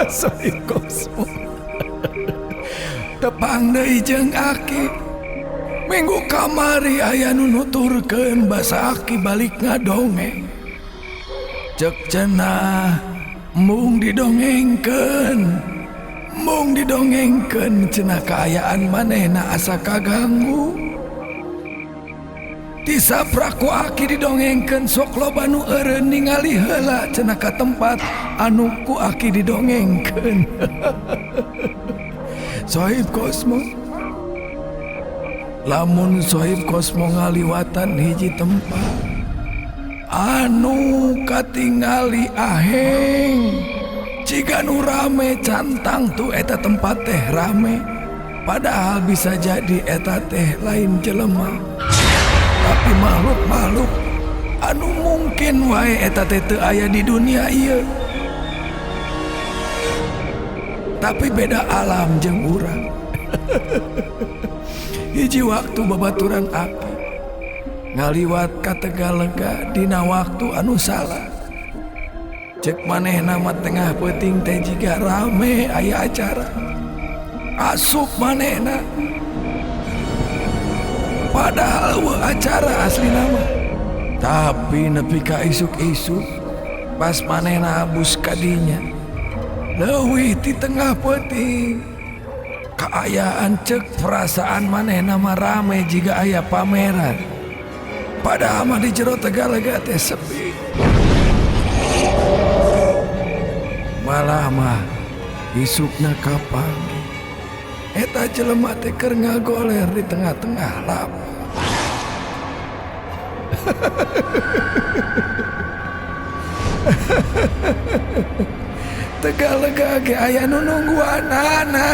Sohib Kosmo tepang deui jeung Aki. Minggu kamari aya nu nuturkeun basa Aki balik ngadongeng. Cek cenah mung didongengkeun cenah kaayaan manehna asa kaganggu. Disapraku Aki didongengkeun sok loba nu eureun ningali heula cenah ka tempat anu ku Aki didongengkeun. Sohib Kosmo, lamun Sohib Kosmo ngaliwatan hiji tempat anu katingali aheng, jika nu rame cantang tuh eta tempat teh rame, padahal bisa jadi eta teh lain jelema, tapi makhluk-makhluk anu mungkin wae eta teh teu aya di dunia ieu. Tapi beda alam jeung urang. Hiji waktu babaturan Aki ngaliwat ka Tegalega dina waktu anu salah. Cek manehna mah tengah peuting teh jiga rame aya acara. Asup manehna. Padahal acara asli nama. Tapi nepi ka isuk-isuk pas manehna abus kadinya. Leuwih di tengah peuting. Kaayaan cek perasaan manehna mah rame jika aya pameran. Padahal mah di jero Tegalega teh sepi. Malah mah isukna kapanggi. Eta jelema teh keur ngagoler di tengah-tengah lapang. Tegalega ge aya nu nungguanana.